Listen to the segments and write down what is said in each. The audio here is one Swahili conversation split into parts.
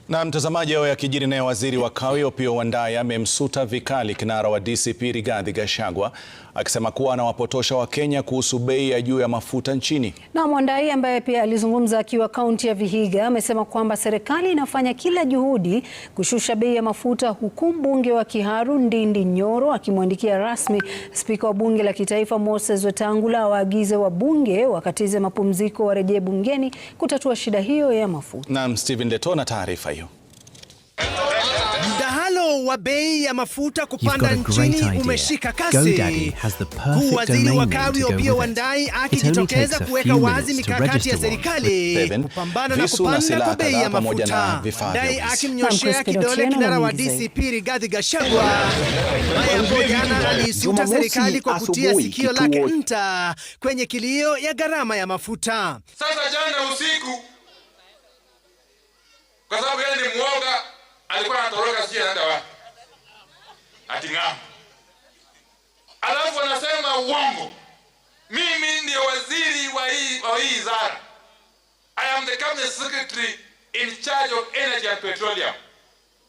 Na mtazamaji, hao yakijiri naye waziri wa kawi Opiyo Wandayi amemsuta vikali kinara wa DCP Rigathi Gachagua akisema kuwa anawapotosha Wakenya kuhusu bei ya juu ya mafuta nchini. Na Wandayi ambaye pia alizungumza akiwa kaunti ya Vihiga amesema kwamba serikali inafanya kila juhudi kushusha bei ya mafuta, huku mbunge wa Kiharu Ndindi Nyoro akimwandikia rasmi spika wa bunge la kitaifa Moses Wetangula awaagize wabunge wakatize mapumziko warejee bungeni kutatua shida hiyo ya mafuta. Na Stephen Leto na taarifa hiyo. Mdahalo wa bei ya mafuta kupanda nchini umeshika kasi, huku waziri wa kawi Opiyo Wandayi akijitokeza kuweka wazi mikakati ya serikali kupambana na kupanda kwa bei ya mafuta. Wandayi akimnyoshea kidole kinara wa DCP Rigathi Gachagua ambaye jana alisuta serikali kwa kutia sikio lake nta kwenye kilio ya gharama ya mafuta. Sasa jana usiku, kwa sababu yeye ni mwoga, alikuwa anatoroka sije anaenda wapi? Ati ng'ambo. Alafu anasema uongo. Mimi ndio waziri wa hii wizara. I am the cabinet secretary in charge of energy and petroleum.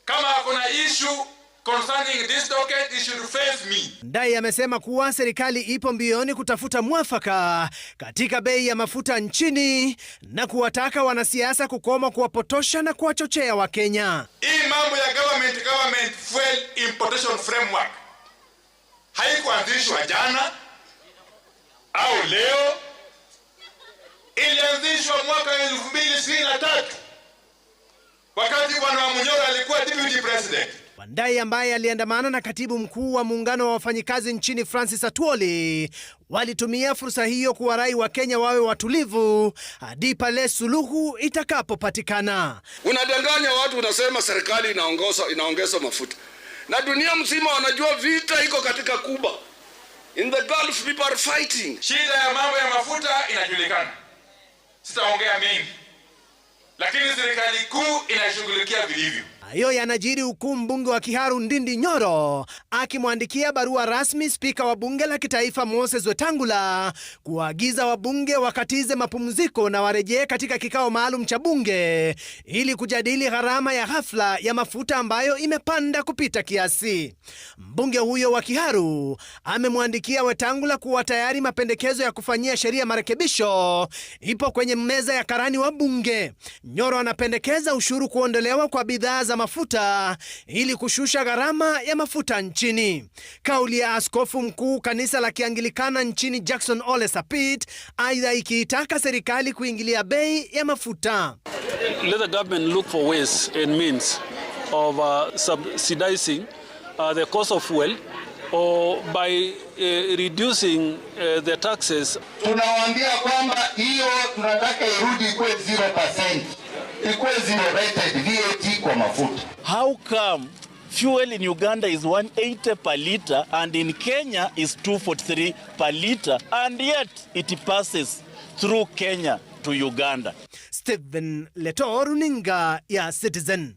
Kama kuna issue concerning this docket, it should face me. Wandayi amesema kuwa serikali ipo mbioni kutafuta mwafaka katika bei ya mafuta nchini na kuwataka wanasiasa kukoma kuwapotosha na kuwachochea Wakenya. Hii mambo ya government fuel importation framework haikuanzishwa jana au leo, ilianzishwa mwaka 2023 wakati Bwana Munyoro alikuwa deputy president. Wandayi ambaye aliandamana na katibu mkuu wa muungano wa wafanyikazi nchini Francis Atwoli walitumia fursa hiyo kuwarai Wakenya wawe watulivu hadi pale suluhu itakapopatikana. Unadanganya watu, unasema serikali inaongeza mafuta, na dunia mzima wanajua vita iko katika Kuba. In the Gulf people are fighting. Shida ya mambo ya mafuta inajulikana, sitaongea mengi, lakini serikali kuu inashughulikia vilivyo. Hayo yanajiri huku mbunge wa Kiharu Ndindi Nyoro akimwandikia barua rasmi spika wa bunge la kitaifa Moses Wetangula kuagiza wabunge wakatize mapumziko na warejee katika kikao maalum cha bunge ili kujadili gharama ya ghafla ya mafuta ambayo imepanda kupita kiasi. Mbunge huyo wa Kiharu amemwandikia Wetangula kuwa tayari mapendekezo ya kufanyia sheria marekebisho ipo kwenye meza ya karani wa bunge. Nyoro anapendekeza ushuru kuondolewa kwa bidhaa za mafuta ili kushusha gharama ya mafuta nchini. Kauli ya askofu mkuu kanisa la Kianglikana nchini Jackson Ole Sapit aidha ikiitaka serikali kuingilia bei ya mafuta. Let the government look for ways and means of subsidizing the cost of fuel or by reducing the taxes. Tunawaambia kwamba hiyo tunataka irudi kwa 0%. Ikuwe zero rated VAT kwa mafuta. How come fuel in Uganda is 180 per liter and in Kenya is 243 per liter, and yet it passes through Kenya to Uganda? Stephen Leto, runinga ya Citizen.